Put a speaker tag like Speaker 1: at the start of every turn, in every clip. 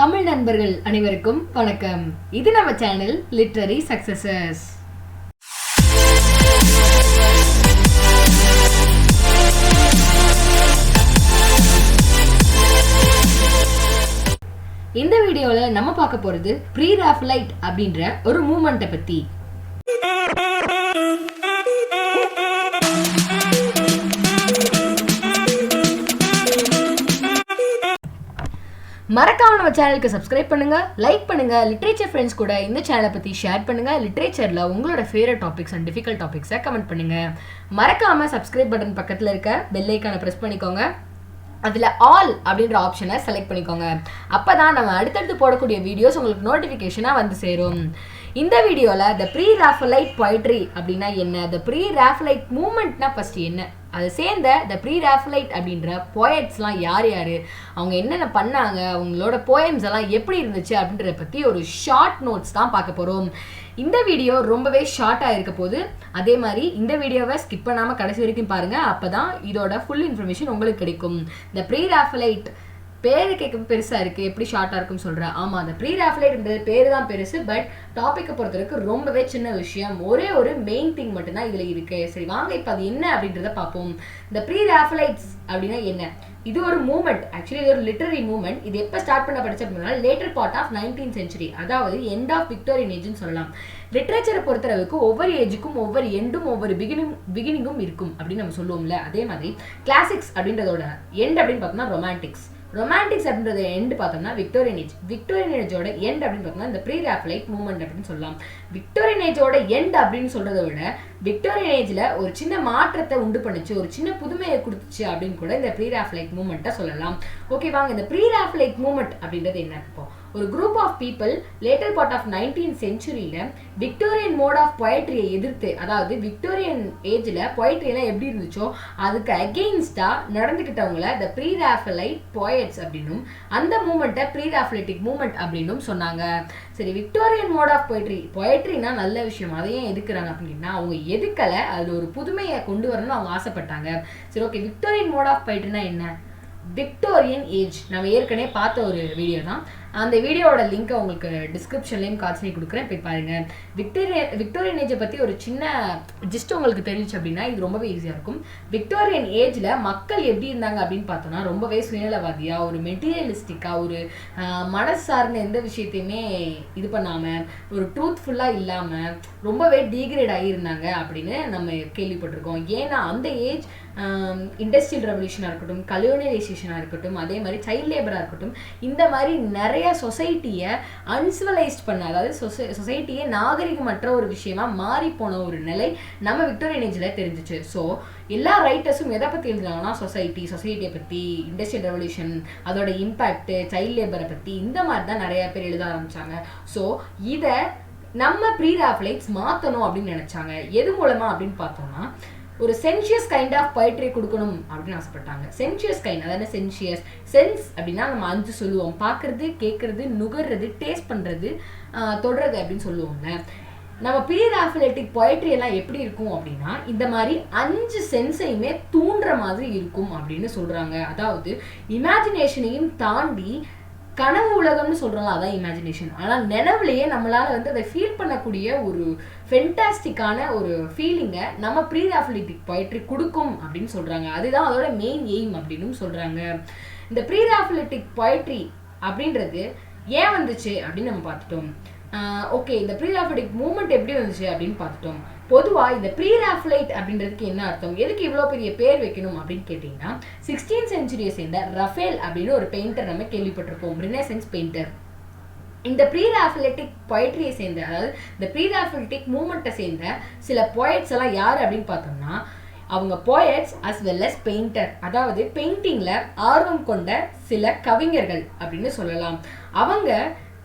Speaker 1: தமிழ் நண்பர்கள் அனைவருக்கும் வணக்கம். இது நம்ம சேனல் லிட்ரரி சக்சஸஸ். இந்த வீடியோல நம்ம பார்க்க போறது ப்ரீ-ராஃபலைட் அப்படின்ற ஒரு மூவ்மெண்ட்டை பத்தி. மறக்காம நம்ம சேனலுக்கு சப்ஸ்கிரைப் பண்ணுங்க, லைக் பண்ணுங்க, லிட்ரேச்சர் ஃப்ரெண்ட்ஸ் கூட இந்த சேனலை பத்தி ஷேர் பண்ணுங்க. லிட்ரேச்சர்ல உங்களோட ஃபேவரட் டாபிக்ஸ் அண்ட் டிஃபிகல்ட் டாபிக்ஸை கமெண்ட் பண்ணுங்க. மறக்காம சப்ஸ்கிரைப் பட்டன் பக்கத்துல இருக்க பெல் ஐகானை பிரஸ் பண்ணிக்கோங்க. அதில் ஆல் அப்படின்ற ஆப்ஷனை செலக்ட் பண்ணிக்கோங்க. அப்போ தான் நம்ம அடுத்தடுத்து போடக்கூடிய வீடியோஸ் உங்களுக்கு நோட்டிஃபிகேஷனாக வந்து சேரும். இந்த வீடியோவில் த ப்ரீ-ராஃபலைட் பொயட்ரி அப்படின்னா என்ன, த ப்ரீ-ராஃபலைட் மூமெண்ட்னா ஃபஸ்ட்டு என்ன, அதை சேர்ந்த த ப்ரீ-ராஃபலைட் அப்படின்ற போயட்ஸ்லாம் யார் யார், அவங்க என்னென்ன பண்ணாங்க, அவங்களோட போயம்ஸ் எல்லாம் எப்படி இருந்துச்சு அப்படின்றத பற்றி ஒரு ஷார்ட் நோட்ஸ் தான் பார்க்க போகிறோம். இந்த வீடியோ ரொம்பவே ஷார்ட்டாக இருக்க போது. அதே மாதிரி இந்த வீடியோவை ஸ்கிப் பண்ணாமல் கடைசி வரைக்கும் பாருங்கள். அப்போ தான் இதோட ஃபுல் இன்ஃபர்மேஷன் உங்களுக்கு கிடைக்கும். த ப்ரீ-ராஃபலைட் பேரு கேட்க பெருசாக இருக்குது, எப்படி ஷார்ட்டாக இருக்குன்னு சொல்கிறேன். ஆமாம், அந்த ப்ரீ-ராஃபலைட்ன்றது பேர் தான் பெருசு, பட் டாப்பிக்கை பொறுத்தவரைக்கும் ரொம்பவே சின்ன விஷயம். ஒரே ஒரு மெயின் திங் மட்டும்தான் இதில் இருக்குது. சரி வாங்க இப்போ அது என்ன அப்படின்றத பார்ப்போம். இந்த ப்ரீ-ராஃபலைட்ஸ் அப்படின்னா என்ன? இது ஒரு மூமெண்ட், ஆக்சுவலி இது ஒரு லிட்டரரி மூமெண்ட். இது எப்போ ஸ்டார்ட் பண்ண படிச்ச அப்படின்னா later part of 19th century, அதாவது எண்ட் ஆஃப் விக்டோரியன் ஏஜ்னு சொல்லலாம். லிட்ரேச்சரை பொறுத்தளவுக்கு ஒவ்வொரு ஏஜுக்கும் ஒவ்வொரு எண்டும் ஒவ்வொரு பிகினிங்கும் இருக்கும் அப்படின்னு நம்ம சொல்லுவோம்ல. அதே மாதிரி கிளாசிக்ஸ் அப்படின்றதோட எண்ட் அப்படின்னு பார்த்தோம்னா ரொமான்டிக்ஸ் அப்படின்றத எண்ட் பார்த்தோம்னா விக்டோரியன் ஏஜ். விக்டோரியன் ஏஜோட எண்ட் அப்படின்னு பார்த்தோம்னா இந்த ப்ரீ-ராஃபலைட் மூவ்மெண்ட் அப்படின்னு சொல்லலாம். விக்டோரியன் ஏஜோட எண்ட் அப்படின்னு சொல்றதை விட விக்டோரியன் ஏஜ்ல ஒரு சின்ன மாற்றத்தை உண்டு பண்ணுச்சு, ஒரு சின்ன புதுமையை கொடுத்துச்சு அப்படின்னு கூட இந்த ப்ரீ-ராஃபலைட் மூவ்மெண்ட்டை சொல்லலாம். ஓகே வாங்க, இந்த ப்ரீ-ராஃபலைட் மூவ்மெண்ட் அப்படின்றது என்ன? இப்போ ஒரு group of people later part of 19th century Victorian mode of பொயட்ரியை எதிர்த்து, அதாவது விக்டோரியன் ஏஜ்ல பொயட்ரியெல்லாம் எப்படி இருந்துச்சோ அதுக்கு அகெயின்ஸ்டா நடந்துக்கிட்டவங்கள த ப்ரீ-ராஃபலைட் போயட்ஸ் அப்படின்னும் அந்த மூமெண்ட்டை ப்ரீ-ராஃபலைட்டிக் மூமெண்ட் அப்படின்னும் சொன்னாங்க. சரி, விக்டோரியன் மோட் ஆஃப் பொயட்ரினா நல்ல விஷயம், அதையே எதுக்குறாங்க அப்படின்னா அவங்க எதுக்கலை, அதில் ஒரு புதுமையை கொண்டு வரணும்னு அவங்க ஆசைப்பட்டாங்க. சரி ஓகே, விக்டோரியன் மோட் ஆஃப் பொயட்ரினா என்ன? விக்டோரியன் ஏஜ் நம்ம ஏற்கனவே பார்த்த ஒரு வீடியோ தான். அந்த வீடியோட லிங்க்கை உங்களுக்கு டிஸ்கிரிப்ஷன்லேயும் காட்சி கொடுக்குறேன், போய் பாருங்கள். விக்டோரியன் ஏஜை பற்றி ஒரு சின்ன ஜிஸ்ட் உங்களுக்கு தெரிஞ்சிச்சு அப்படின்னா இது ரொம்பவே ஈஸியாக இருக்கும். விக்டோரியன் ஏஜில் மக்கள் எப்படி இருந்தாங்க அப்படின்னு பார்த்தோன்னா ரொம்பவே சுயநலவாதியாக, ஒரு மெட்டீரியலிஸ்டிக்காக, ஒரு மனசு சார்ந்த எந்த விஷயத்தையுமே இது பண்ணாமல், ஒரு ட்ரூத்ஃபுல்லாக இல்லாமல் ரொம்பவே டீக்ரேட் ஆகியிருந்தாங்க அப்படின்னு நம்ம கேள்விப்பட்டிருக்கோம். ஏன்னா அந்த ஏஜ் இண்டஸ்ட்ரியல் ரெவல்யூஷனாக இருக்கட்டும், கலோனியலைசேஷனாக இருக்கட்டும், அதே மாதிரி சைல்ட் லேபராக இருக்கட்டும், இந்த மாதிரி நிறைய சொசைட்டியை அன்சிவலைஸ்ட் பண்ண, அதாவது சொசைட்டியை நாகரிகமற்ற ஒரு விஷயமா மாறி போன ஒரு நிலை நம்ம விக்டோரியன் ஏஜில் தெரிஞ்சிச்சு. ஸோ எல்லா ரைட்டர்ஸும் எதை பற்றி எழுதுனாங்கன்னா சொசைட்டியை பற்றி, இண்டஸ்ட்ரியல் ரெவல்யூஷன், அதோட இம்பேக்ட், சைல்ட் லேபரை பற்றி, இந்த மாதிரி தான் நிறைய பேர் எழுத ஆரம்பித்தாங்க. ஸோ இதை நம்ம ப்ரீ-ராஃபலைட்ஸ் மாற்றணும் அப்படின்னு நினச்சாங்க. எது மூலமாக அப்படின்னு பார்த்தோம்னா ஒரு சென்சியஸ் கைண்ட் ஆஃப் பொயட்ரி கொடுக்கணும் அப்படின்னு ஆசைப்பட்டாங்க. சென்சியஸ் கைண்ட், அதாவது சென்சியஸ் சென்ஸ் அப்படின்னா நம்ம 5 சொல்லுவோம்: பார்க்கறது, கேட்கறது, நுகர்றது, டேஸ்ட் பண்ணுறது, தொடுறது அப்படின்னு சொல்லுவோம்ல. நம்ம ப்ரீ-ராஃபலைட்டிக் பொயட்ரி எல்லாம் எப்படி இருக்கும் அப்படின்னா இந்த மாதிரி 5 சென்ஸையுமே தூண்டுற மாதிரி இருக்கும் அப்படின்னு சொல்றாங்க. அதாவது இமேஜினேஷனையும் தாண்டி கனவு உலகம்னு சொல்கிறோம், அதான் இமேஜினேஷன். ஆனால் நினைவுலையே நம்மளால் வந்து அதை ஃபீல் பண்ணக்கூடிய ஒரு ஃபென்டாஸ்டிக்கான ஒரு ஃபீலிங்கை நம்ம ப்ரீ-ராஃபலைட்டிக் பொயட்ரி கொடுக்கும் அப்படின்னு சொல்கிறாங்க. அதுதான் அதோட மெயின் எய்ம் அப்படின்னு சொல்கிறாங்க. இந்த ப்ரீ-ராஃபலைட்டிக் பொயட்ரி அப்படின்றது ஏன் வந்துச்சு அப்படின்னு நம்ம பார்த்துட்டோம். ஓகே, இந்த ப்ரீ-ராஃபலைட்டிக் மூவ்மெண்ட் எப்படி வந்துச்சு அப்படின்னு பார்த்துட்டோம். பொதுவாக இந்த ப்ரீ-ராஃபலைட் அப்படின்றதுக்கு என்ன அர்த்தம், எதுக்கு இவ்வளோ பெரிய பேர் வைக்கணும் அப்படின்னு கேட்டிங்கன்னா 16th century சேர்ந்த ரஃபேல் அப்படின்னு ஒரு பெயிண்டர் நம்ம கேள்விப்பட்டிருப்போம், ரினசன்ஸ் பெயிண்டர். இந்த ப்ரீ-ராஃபலைட்டிக் பொயட்ரியை சேர்ந்த, அதாவது இந்த ப்ரீ-ராஃபலைட்டிக் மூவ்மெண்ட்டை சேர்ந்த சில பொயட்ஸ் எல்லாம் யார் அப்படின்னு பார்த்தோம்னா அவங்க poets as well as painter, அதாவது பெயிண்டிங்கில் ஆர்வம் கொண்ட சில கவிஞர்கள் அப்படின்னு சொல்லலாம். அவங்க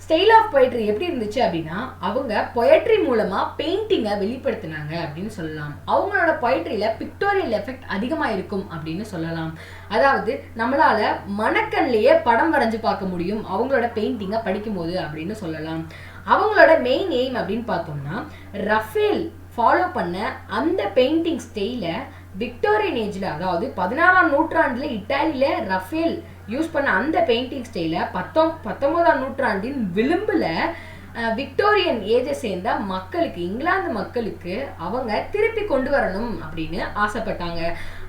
Speaker 1: ஸ்டைல் ஆஃப் பொயட்ரி எப்படி இருந்துச்சு அப்படின்னா அவங்க பொயட்ரி மூலமாக பெயிண்டிங்கை வெளிப்படுத்தினாங்க அப்படின்னு சொல்லலாம். அவங்களோட பொயட்ரியில் பிக்டோரியல் எஃபெக்ட் அதிகமாக இருக்கும் அப்படின்னு சொல்லலாம். அதாவது நம்மளால மனக்கண்லேயே படம் வரைஞ்சு பார்க்க முடியும் அவங்களோட பெயிண்டிங்கை படிக்கும்போது அப்படின்னு சொல்லலாம். அவங்களோட மெயின் எய்ம் அப்படின்னு பார்த்தோம்னா ரஃபேல் ஃபாலோ பண்ண அந்த பெயிண்டிங் ஸ்டைலை விக்டோரியன் ஏஜில், அதாவது 16ஆம் நூற்றாண்டில் இட்டாலியில் ரஃபேல் யூஸ் பண்ண அந்த பெயிண்டிங் ஸ்டைலை 19ஆம் நூற்றாண்டின் விளிம்பில் விக்டோரியன் ஏஜை சேர்ந்த மக்களுக்கு, இங்கிலாந்து மக்களுக்கு அவங்க திருப்பி கொண்டு வரணும் அப்படின்னு ஆசைப்பட்டாங்க.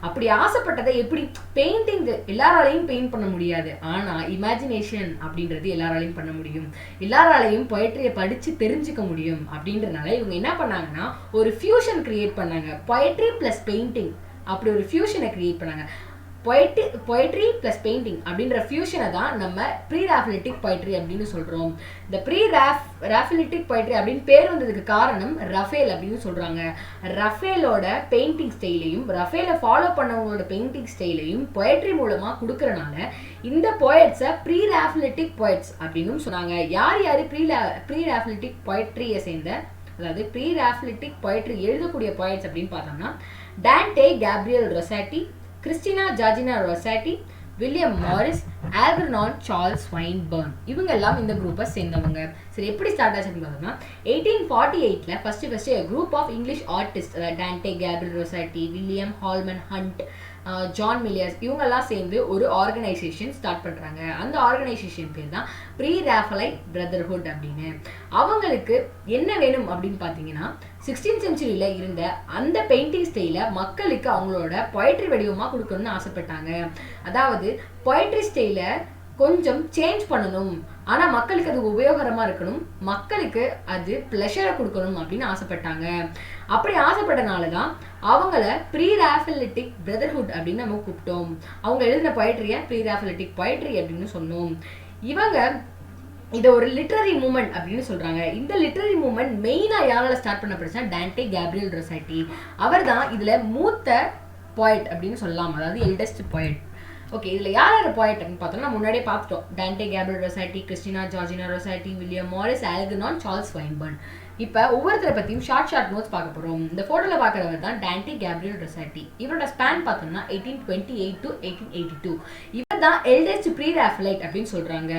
Speaker 1: அப்படி ஆசைப்பட்டதை எப்படி பெயிண்டிங் எல்லாராலையும் பெயிண்ட் பண்ண முடியாது, ஆனால் இமேஜினேஷன் அப்படின்றது எல்லாராலையும் பண்ண முடியும், எல்லாராலையும் பொயட்ரியை படித்து தெரிஞ்சுக்க முடியும். அப்படின்றதுனால இவங்க என்ன பண்ணாங்கன்னா ஒரு ஃபியூஷன் கிரியேட் பண்ணாங்க. பொயட்ரி ப்ளஸ் பெயிண்டிங் அப்படி ஒரு ஃபியூஷனை கிரியேட் பண்ணாங்க. பொயட்ரி ப்ளஸ் பெயிண்டிங் அப்படின்ற ஃபியூஷனை தான் நம்ம ப்ரீ-ராஃபெலிட்டிக் பொயட்ரி அப்படின்னு சொல்கிறோம். இந்த ப்ரீ-ராஃபெலிட்டிக் பொயட்ரி அப்படின்னு பேர் வந்ததுக்கு காரணம் ரஃபேல் அப்படின்னு சொல்கிறாங்க. ரஃபேலோட பெயிண்டிங் ஸ்டைலையும் ரஃபேலை ஃபாலோ பண்ணவங்களோட பெயிண்டிங் ஸ்டைலையும் பொயட்ரி மூலமாக கொடுக்கறனால இந்த போயட்ஸை ப்ரீ-ராஃபெலிட்டிக் பொயட்ஸ் அப்படின்னு சொன்னாங்க. யார் யார் ப்ரீ-ராஃபெலிட்டிக் பொயட்ரியை சேர்ந்த, அதாவது ப்ரீ-ராஃபெலிட்டிக் பொயட்ரி எழுதக்கூடிய பொயட்ஸ் அப்படின்னு பார்த்தோம்னா Dante, Gabriel Rossetti, Christina, Georgina Rossetti, William Morris, Algernon, Charles Swinburne, இவங்க எல்லாம் இந்த குரூப்பை சேர்ந்தவங்க. சரி, எப்படி ஸ்டார்ட் ஆச்சுன்னு பார்த்தோம்னா 1848 first group of English artist, Dante, Gabriel Rossetti, William Holman Hunt, John Millais, இவங்கெல்லாம் சேர்ந்து ஒரு ஆர்கனைசேஷன் ஸ்டார்ட் பண்ணுறாங்க. அந்த ஆர்கனைசேஷன் பேர் தான் ப்ரீ-ராஃபெலைட் பிரதர்ஹுட் அப்படின்னு. அவங்களுக்கு என்ன வேணும் அப்படின்னு பார்த்தீங்கன்னா 16th செஞ்சுரியில் இருந்த அந்த பெயிண்டிங் ஸ்டைலை மக்களுக்கு அவங்களோட பொயட்ரி வடிவமாக கொடுக்கணும்னு ஆசைப்பட்டாங்க. அதாவது பொயட்ரி ஸ்டைலை கொஞ்சம் சேஞ்ச் பண்ணணும், ஆனால் மக்களுக்கு அது உபயோகரமாக இருக்கணும், மக்களுக்கு அது ப்ளஷரை கொடுக்கணும் அப்படின்னு ஆசைப்பட்டாங்க. அப்படி ஆசைப்பட்டனால தான் அவங்கள ப்ரீ-ராஃபெலிட்டிக் பிரதர்ஹுட் அப்படின்னு நம்ம கூப்பிட்டோம். அவங்க எழுதின பொயட்ரியை ப்ரீ-ராஃபெலிட்டிக் பொயட்ரி அப்படின்னு சொன்னோம். இவங்க இதை ஒரு லிட்ரரி மூமெண்ட் அப்படின்னு சொல்கிறாங்க. இந்த லிட்ரரி மூமெண்ட் மெயினாக யாரால் ஸ்டார்ட் பண்ணப்படுச்சுன்னா டான்டே, கேப்ரியல் ரொசெட்டி. அவர் தான் இதில் மூத்த பொயட் அப்படின்னு சொல்லலாம், அதாவது எல்டஸ்ட் பொயட். ஓகே, இதில் யார் யார் பொயட் அப்படின்னு பார்த்தோம்னா முன்னாடியே பார்த்துட்டோம். Dante, Gabriel Rossetti, Christina, Georgina Rossetti, William Morris, Algernon, Charles Swinburne. இப்போ ஒவ்வொருத்தரை பற்றியும் ஷார்ட் நோட்ஸ் பார்க்க போகிறோம். இந்த ஃபோட்டோவில் பார்க்குறவர் தான் டான்டே, கேப்ரியல் ரொசெட்டி. இவரோட ஸ்பேன் பார்த்தோம்னா 1828 to 1882. இவர் தான் எல்டஸ்ட் ப்ரீ-ராஃபெலைட் அப்படின்னு சொல்கிறாங்க.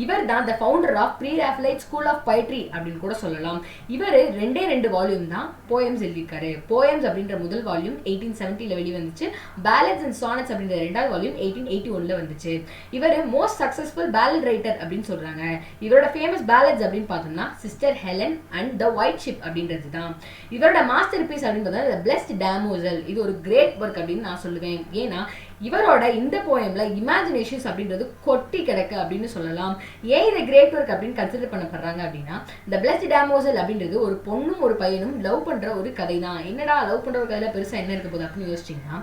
Speaker 1: இவர் தான் the founder of Pre-Raphaelite school of poetry அப்படின்னு கூட சொல்லலாம். இவர் 2 வால்யூம் தான் போயம்ஸ் எழுதியிருக்காரு. போயம்ஸ் அப்படின்ற முதல் வால்யூம் 1870 வெளிவந்துச்சு. பேலட்ஸ் அண்ட் சானட்ஸ் அப்படின்ற 2வது வால்யூம் 1881 வந்துச்சு. இவர் மோஸ்ட் சக்ஸஸ்ஃபுல் பேலட் ரைட்டர் அப்படின்னு சொல்கிறாங்க. இவரோட ஃபேமஸ் பேலட்ஸ் அப்படின்னு பார்த்தோம்னா sister Helen and white ship அப்படின்றது தான். இவரோட மாஸ்டர் பீஸ் அப்படின்னு பார்த்தா பிளஸ்ட் டேமோசல். இது ஒரு கிரேட் ஒர்க் அப்படின்னு நான் சொல்லுவேன். ஏன்னா இவரோட இந்த போயம்ல இமேஜினேஷன்ஸ் அப்படின்றது கொட்டி கிடக்கு அப்படின்னு சொல்லலாம். ஏன் இதை கிரேட் ஒர்க் அப்படின்னு கன்சிடர் பண்ணப்படுறாங்க அப்படின்னா இந்த பிளஸ்ட் டேமோசல் அப்படின்றது ஒரு பொண்ணும் ஒரு பையனும் லவ் பண்ற ஒரு கதை தான். என்னடா லவ் பண்ற ஒரு கதையில பெருசா என்ன இருக்க போகுது அப்படின்னு யோசிச்சிங்கன்னா,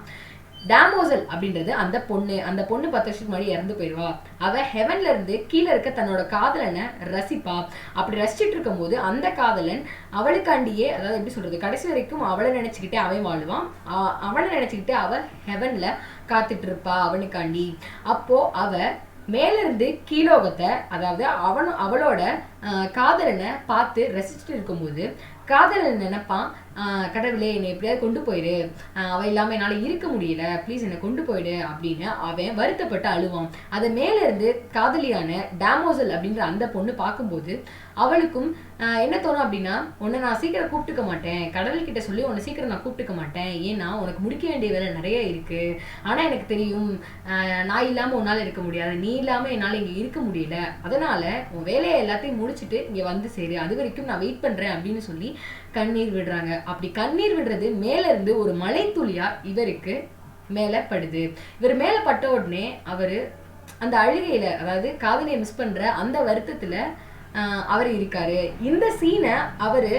Speaker 1: டேமோசல் அப்படின்றது அந்த பொண்ணு 10 வருஷத்துக்கு முன்னாடி இறந்து போயிடுவா. அவ ஹெவன்ல இருந்து கீழே இருக்க தன்னோட காதலனை ரசிப்பா. அப்படி ரசிச்சுட்டு இருக்கும் போது அந்த காதலன் அவளுக்காண்டியே, அதாவது எப்படி சொல்றது, கடைசி வரைக்கும் அவளை நினைச்சுக்கிட்டே அவன் வாழுவான். அவளை நினைச்சுக்கிட்டு அவ ஹெவன்ல காத்துட்டு இருப்பா அவனுக்காண்டி. அப்போ அவ மேல இருந்து கீழோகத்தை, அதாவது அவளோட காதலனை பார்த்து ரசிச்சுட்டு இருக்கும்போது காதலன் நினைப்பான், கடவுளே என்னை எப்படியாவது கொண்டு போயிடு, அவள் இல்லாமல் என்னால் இருக்க முடியல, ப்ளீஸ் என்னை கொண்டு போயிடு அப்படின்னு அவன் வருத்தப்பட்டு அழுவான். அதை மேலே இருந்து காதலியான டேமோசல் அப்படின்ற அந்த பொண்ணு பார்க்கும்போது அவளுக்கும் என்ன தோணும் அப்படின்னா, உன்னை நான் சீக்கிரம் கூப்பிட்டுக்க மாட்டேன், கடவுள்கிட்ட சொல்லி உன்னை சீக்கிரம் நான் கூப்பிட்டுக்க மாட்டேன், ஏன்னா உனக்கு முடிக்க வேண்டிய வேலை நிறைய இருக்குது, ஆனால் எனக்கு தெரியும் நான் இல்லாமல் உன்னால் இருக்க முடியாது, நீ இல்லாமல் என்னால் இங்கே இருக்க முடியல, அதனால் உன் வேலையை எல்லாத்தையும் முடிச்சுட்டு இங்கே வந்து சேரு, அது வரைக்கும் நான் வெயிட் பண்ணுறேன் அப்படின்னு சொல்லி கண்ணீர் விடுறாங்க. அப்படி கண்ணீர் விடுறது மேல இருந்து ஒரு மலை துளியா இவருக்கு மேல படுது. இவர் மேல பட்ட உடனே அவரு அந்த அழுகையில, அதாவது காதலியை மிஸ் பண்ற அந்த வருத்தத்துல அவர் இருக்காரு. இந்த சீனை அவரு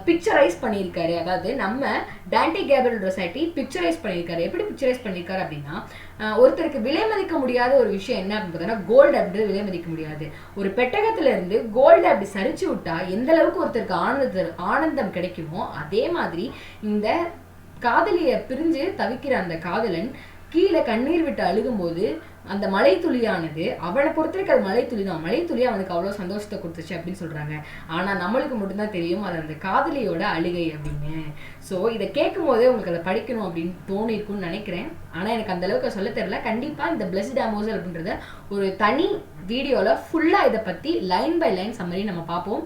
Speaker 1: பிக்சரைஸ் பண்ணியிருக்காரு. அதாவது நம்ம டான்டே, கேப்ரியல் ரொசெட்டி பிக்சரைஸ் பண்ணியிருக்காரு. எப்படி பிக்சரைஸ் பண்ணியிருக்காரு அப்படின்னா, ஒருத்தருக்கு விலை மதிக்க முடியாத ஒரு விஷயம் என்ன அப்படின்னு பார்த்தோன்னா கோல்டு அப்படின்றது விலை மதிக்க முடியாது. ஒரு பெட்டகத்துல இருந்து கோல்டு அப்படி சரிச்சு விட்டா எந்த அளவுக்கு ஒருத்தருக்கு ஆனந்தம் கிடைக்குமோ அதே மாதிரி இந்த காதலியை பிரிஞ்சு தவிக்கிற அந்த காதலன் கீழே கண்ணீர் விட்டு அழுகும்போது அந்த மலை துளியானது, அவனை பொறுத்தவரைக்கும் அது மலை துளி தான், மலை துளி அவனுக்கு அவ்வளோ சந்தோஷத்தை கொடுத்துச்சு அப்படின்னு சொல்றாங்க. ஆனால் நம்மளுக்கு மட்டும்தான் தெரியும் அது அந்த காதலியோட அழுகை அப்படின்னு. ஸோ இதை கேட்கும் போதே உங்களுக்கு அதை படிக்கணும் அப்படின்னு தோணிருக்கும்னு நினைக்கிறேன். ஆனால் எனக்கு அந்த அளவுக்கு சொல்ல தெரியல. கண்டிப்பாக இந்த பிளஸ்ட் டேமோசல் அப்படின்றத ஒரு தனி வீடியோவில் ஃபுல்லாக இதை பற்றி லைன் பை லைன் சம்மரி நம்ம பார்ப்போம்.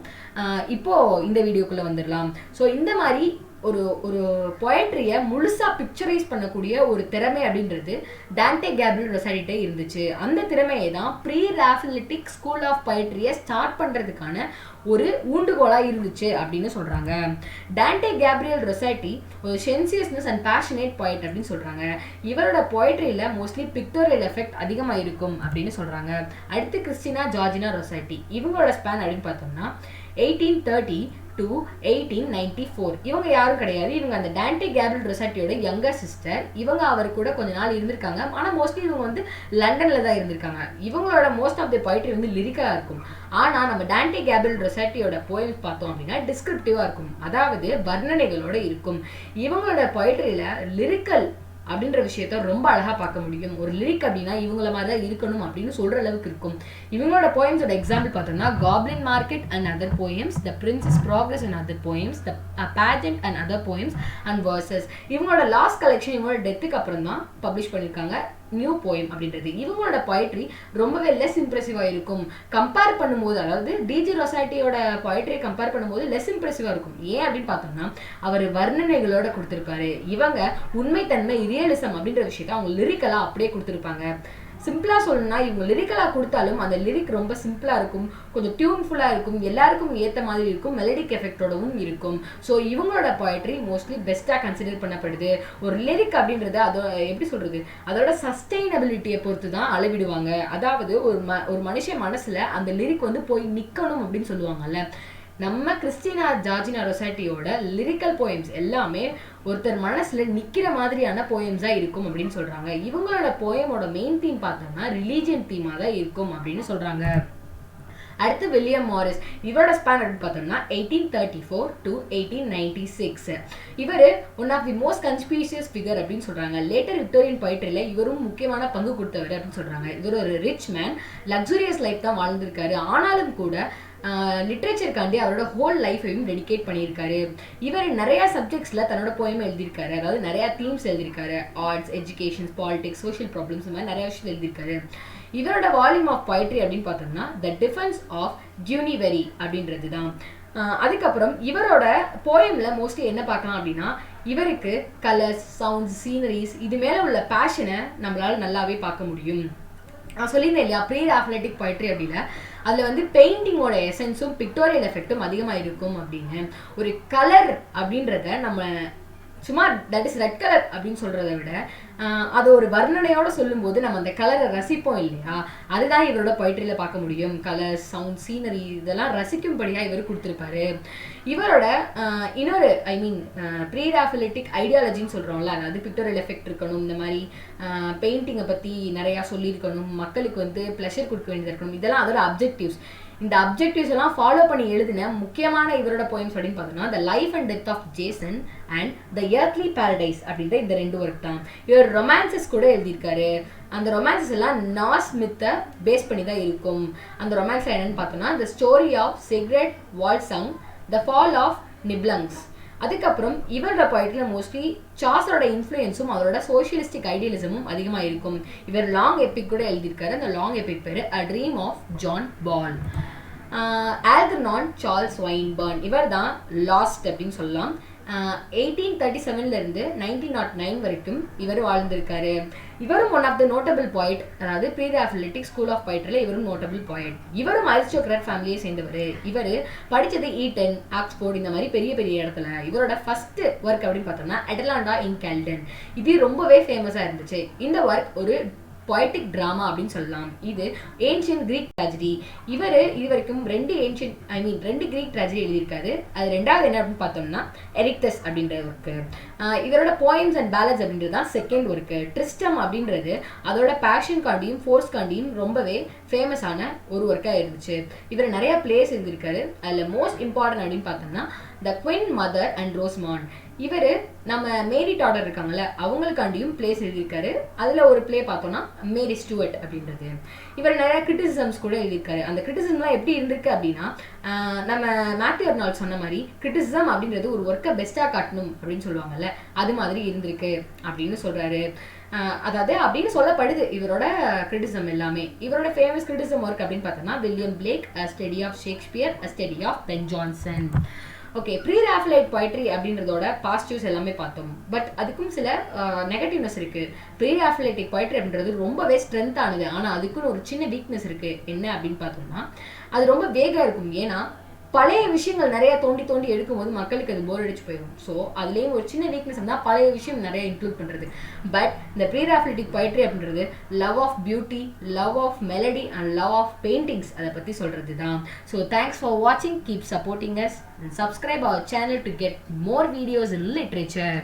Speaker 1: இப்போ இந்த வீடியோக்குள்ளே வந்துடலாம். ஸோ இந்த மாதிரி ஒரு ஒரு பொயட்ரியை முழுசாக பிக்சரைஸ் பண்ணக்கூடிய ஒரு திறமை அப்படின்றது டான்டே கேப்ரியல் ரொசெட்டி இருந்துச்சு. அந்த திறமையை தான் ப்ரீ ராஃபெலிட்டிக் ஸ்கூல் ஆஃப் பொயட்ரியை ஸ்டார்ட் பண்ணுறதுக்கான ஒரு ஊண்டுகோலாக இருந்துச்சு அப்படின்னு சொல்கிறாங்க. டான்டே கேப்ரியல் ரொசெட்டி ஒரு சென்சியஸ்னஸ் அண்ட் பேஷனேட் பொயட் அப்படின்னு சொல்கிறாங்க. இவரோட பொயட்ரியில் மோஸ்ட்லி பிக்டோரியல் எஃபெக்ட் அதிகமாக இருக்கும் அப்படின்னு சொல்கிறாங்க. அடுத்து கிறிஸ்டினா ஜார்ஜினா ரொசெட்டி. இவங்களோட ஸ்பேன் அப்படின்னு பார்த்தோம்னா 1830 to 1894. இவங்க யாரும் கிடையாது, இவங்க அந்த டான்டே கேப்ரியல் ரொசெட்டியோட யங்கர் சிஸ்டர். இவங்க அவர் கூட கொஞ்ச நாள் இருந்திருக்காங்க. ஆனால் மோஸ்ட்லி இவங்க வந்து லண்டனில் தான் இருந்திருக்காங்க. இவங்களோட மோஸ்ட் ஆஃப் தி பொயட்ரி வந்து லிரிக்கலாக இருக்கும். ஆனால் நம்ம டான்டே கேப்ரியல் ரொசெட்டியோட போயம்ஸ் பார்த்தோம் அப்படின்னா டிஸ்கிரிப்டிவாக இருக்கும், அதாவது வர்ணனைகளோட இருக்கும். இவங்களோட பொயட்ரியில் லிரிக்கல் அப்படின்ற விஷயத்த ரொம்ப அழகாக பார்க்க முடியும். ஒரு லிரிக் அப்படின்னா இவங்கள மாதிரி தான் இருக்கணும் அப்படின்னு சொல்கிற அளவுக்கு இருக்கும். இவங்களோட போயம்ஸோட எக்ஸாம்பிள் பார்த்தோம்னா goblin market and other poems, the princess progress and other poems, the pageant and other poems and versus. இவங்களோட லாஸ்ட் கலெக்ஷன் இவங்களோட டெத்துக்கு அப்புறம் தான் பப்ளிஷ் பண்ணியிருக்காங்க நியூ போயம் அப்படின்றது. இவங்களோட பொயட்ரி ரொம்பவே லெஸ் இம்ப்ரெசிவாக இருக்கும் கம்பேர் பண்ணும்போது, அதாவது டிஜி ரொசெட்டியோட பொயட்ரியை கம்பேர் பண்ணும்போது லெஸ் இம்ப்ரெசிவாக இருக்கும். ஏன் அப்படின்னு பார்த்தோம்னா அவர் வர்ணனைகளோட கொடுத்துருப்பாரு. இவங்க உண்மைத்தன்மை ரியலிசம் அப்படின்ற விஷயத்த அவங்க லிரிக்கலாக அப்படியே கொடுத்துருப்பாங்க. சிம்பிளாக சொல்லணும்னா இவங்க லிரிக்கலாக கொடுத்தாலும் அந்த லிரிக் ரொம்ப சிம்பிளாக இருக்கும், கொஞ்சம் டியூன்ஃபுல்லாக இருக்கும், எல்லாருக்கும் ஏற்ற மாதிரி இருக்கும், மெலடிக் எஃபெக்டோடவும் இருக்கும். ஸோ இவங்களோட பொயட்ரி மோஸ்ட்லி பெஸ்ட்டாக கன்சிடர் பண்ணப்படுது. ஒரு லிரிக் அப்படின்றத அதோட எப்படி சொல்கிறது, அதோட சஸ்டெயினபிலிட்டியை பொறுத்து தான் அளவிடுவாங்க. அதாவது ஒரு மனுஷன் மனசில் அந்த லிரிக் வந்து போய் நிற்கணும் அப்படின்னு சொல்லுவாங்கல்ல. நம்ம கிறிஸ்டினா ஜார்ஜினா ரொசெட்டியோட லிரிக்கல் போயம்ஸ் எல்லாமே ஒருத்தர் மனசுல நிக்கிற மாதிரியான போயம்ஸா இருக்கும் அப்படின்னு சொல்றாங்க. இவங்களோட போயமோட மெயின் தீம் பார்த்தோம்னா ரிலீஜியன் தீமா தான் இருக்கும் அப்படின்னு சொல்றாங்க. அடுத்து வில்லியம் மாரிஸ். இவரோட ஸ்பேன் அப்படின்னு பார்த்தோம்னா 1834 to 1896. இவர் one of the most conspicuous figure அப்படின்னு சொல்றாங்க. லேட்டர் விக்டோரியன் பொயட்ரியில் இவரும் முக்கியமான பங்கு கொடுத்தவர் அப்படின்னு சொல்றாங்க. இவர் ஒரு ரிச் மேன், லக்ஸூரியஸ் லைஃப் தான் வாழ்ந்திருக்காரு. ஆனாலும் கூட லிட்ரேச்சருக்காண்டி அவரோட ஹோல் லைஃபையும் டெடிகேட் பண்ணியிருக்காரு. இவர் நிறைய சப்ஜெக்ட்ஸில் தன்னோட போயம் எழுதியிருக்காரு, அதாவது நிறையா தீம்ஸ் எழுதியிருக்காரு. Arts, education, politics, social problems, இந்த மாதிரி நிறைய விஷயம் எழுதியிருக்காரு. இவரோட வால்யூம் ஆஃப் பொயட்ரி அப்படின்னு பார்த்தோம்னா த டிஃபென்ஸ் ஆஃப் ஜூனிவெரி அப்படின்றது தான். அதுக்கப்புறம் இவரோட போயமில் மோஸ்ட்லி என்ன பார்க்கலாம் அப்படின்னா இவருக்கு கலர்ஸ், சவுண்ட்ஸ், சீனரிஸ் இது மேலே உள்ள பேஷனை நம்மளால் நல்லாவே பார்க்க முடியும். நான் சொல்லியிருந்தேன் இல்லையா ப்ரீ-ராஃபெலிட்டிக் பொயட்ரி அப்படின்னா அதில் வந்து பெயிண்டிங்கோட எசன்ஸும் பிக்டோரியல் எஃபெக்டும் அதிகமாக இருக்கும் அப்படின்னு. ஒரு கலர் அப்படின்றத நம்ம சும்மா தட் இஸ் ரெட் கலர் அப்படின்னு சொல்கிறத விட அது ஒரு வர்ணனையோடு சொல்லும்போது நம்ம அந்த கலரை ரசிப்போம் இல்லையா, அதுதான் இவரோட பொயட்ரியில் பார்க்க முடியும். கலர்ஸ், சவுண்ட், சீனரி இதெல்லாம் ரசிக்கும்படியாக இவர் கொடுத்துருப்பாரு. இவரோட இன்னொரு ப்ரீ-ராஃபெலிட்டிக் ஐடியாலஜின்னு சொல்கிறோம்ல, அதாவது பிக்டோரியல் எஃபெக்ட் இருக்கணும், இந்த மாதிரி பெயிண்டிங்கை பற்றி நிறையா சொல்லியிருக்கணும், மக்களுக்கு வந்து ப்ளஷர் கொடுக்க வேண்டியது இருக்கணும், இதெல்லாம் அதோட அப்ஜெக்டிவ்ஸ். இந்த அப்ஜெக்டிவ்ஸ் எல்லாம் ஃபாலோ பண்ணி எழுதின முக்கியமான இவரோட போயம்ஸ் அப்படின்னு பார்த்தோம்னா the life and death of Jason and the earthly paradise அப்படின்ற இந்த 2 ஒர்க் தான். இவர் ரொமான்சஸ் கூட எழுதியிருக்காரு. அந்த ரொமான்சஸ் எல்லாம் நார்ஸ் மித்தை பேஸ் பண்ணி தான் இருக்கும். அந்த ரொமான்ஸ் என்னன்னு பார்த்தோம்னா the story of Sigurd Volsung, the fall of Niblungs. அதுக்கப்புறம் இவரோட பொயட்ரியில் மோஸ்ட்லி சார்ஸோட இன்ஃப்ளூயன்ஸும் அவரோட சோஷியலிஸ்டிக் ஐடியலிசமும் அதிகமாக இருக்கும். இவர் லாங் எபிக் கூட எழுதியிருக்காரு. அந்த லாங் எபிக் பேர் a dream of John Ball. Algernon Charles Swinburne, இவர் தான் லாஸ்ட் அப்படின்னு சொல்லலாம். 1837 1909 வரைக்கும் இவர் வாழ்ந்திருக்காரு. இவரும் ஒன் ஆஃப் த நோட்டபிள் பாய்ட், அதாவது ப்ரீ-ராஃபெலிட்டிக் ஸ்கூல் ஆஃப் பொயட்ரியில் இவரும் நோட்டபிள் பாய்ட். இவரும் அரிஸ்டோக்ராட் ஃபேமிலியை சேர்ந்தவர். இவர் படித்தது ஈட்டன், ஆக்ஸ்போர்ட் இந்த மாதிரி பெரிய பெரிய இடத்துல. இவரோட ஃபர்ஸ்ட் ஒர்க் அப்படின்னு பார்த்தோம்னா அட்டலாண்டா இன் கேல்டன், இது ரொம்பவே ஃபேமஸாக இருந்துச்சு. இந்த ஒர்க் ஒரு பொயட்டிக் ட்ராமா அப்படின்னு சொல்லலாம். இது ஏன்ஷியன்ட் கிரீக் ட்ராஜடி. இவர் இது வரைக்கும் 2 கிரீக் ட்ராஜடி எழுதியிருக்காரு. அது ரெண்டாவது என்ன அப்படின்னு பார்த்தோம்னா எரிக்டஸ் அப்படின்ற ஒர்க்கு. இவரோட போயம்ஸ் அண்ட் பேலட்ஸ் அப்படின்றது தான் செகண்ட் ஒர்க்கு. ட்ரிஸ்டம் அப்படின்றது அதோட பேஷன் காண்டியும் ஃபோர்ஸ் காண்டியும் ரொம்பவே ஃபேமஸான ஒரு ஒர்க்காக இருந்துச்சு. இவர் நிறைய பிளேஸ் எழுதியிருக்காரு. அதில் மோஸ்ட் இம்பார்ட்டன்ட் அப்படின்னு பார்த்தோம்னா த குயின் மதர் அண்ட் ரோஸ்மாண்ட். இவர் நம்ம மேரி டாடர் இருக்காங்கல்ல, அவங்களுக்காண்டியும் பிளேஸ் எழுதியிருக்காரு. அதில் ஒரு பிளே பார்த்தோம்னா மேரி ஸ்டூவர்ட் அப்படின்றது. இவர் நிறைய கிரிட்டிசிசம்ஸ் கூட எழுதியிருக்காரு. அந்த கிரிட்டிசிசம்லாம் எப்படி இருந்திருக்கு அப்படின்னா நம்ம மேத்யூ அர்னால்ட் சொன்ன மாதிரி கிரிட்டிசிசம் அப்படின்றது ஒரு ஒர்க்கை பெஸ்ட்டாக காட்டணும் அப்படின்னு சொல்லுவாங்கல்ல, அது மாதிரி இருந்திருக்கு அப்படின்னு சொல்கிறாரு. அதாவது அப்படின்னு சொல்லப்படுது இவரோட கிரிட்டிசிசம் எல்லாமே. இவரோட ஃபேமஸ் கிரிட்டிசிசம் ஒர்க் அப்படின்னு பார்த்தோம்னா William Blake, a study of Shakespeare, a study of Ben Jonson. Okay, Pre-Raphaelite poetry அப்படின்றதோட பாசிட்டிவ்ஸ் எல்லாமே பார்த்தோம். பட் அதுக்கும் சில நெகட்டிவ்னஸ் இருக்கு. ப்ரீ-ராஃபலைட்டிக் poetry அப்படின்றது ரொம்பவே ஸ்ட்ரென்த் ஆனது. ஆனால் அதுக்குன்னு ஒரு சின்ன வீக்னஸ் இருக்கு. என்ன அப்படின்னு பார்த்தோம்னா, அது ரொம்ப வேகா இருக்கும். ஏன்னா பழைய விஷயங்கள் நிறைய தோண்டி தோண்டி எடுக்கும்போது மக்களுக்கு அது போர் அடிச்சு போயிடும். ஸோ அதுலேயும் ஒரு சின்ன வீக்னஸ் இருந்தால் பழைய விஷயம் நிறைய இன்க்ளூட் பண்ணுறது. பட் இந்த ப்ரீ-ராஃபலைட்டிக் poetry அப்படின்றது love of beauty, love of melody and love of paintings அதை பற்றி சொல்கிறது தான். ஸோ தேங்க்ஸ் ஃபார் வாட்சிங், keep supporting us and subscribe our channel to get more videos in literature.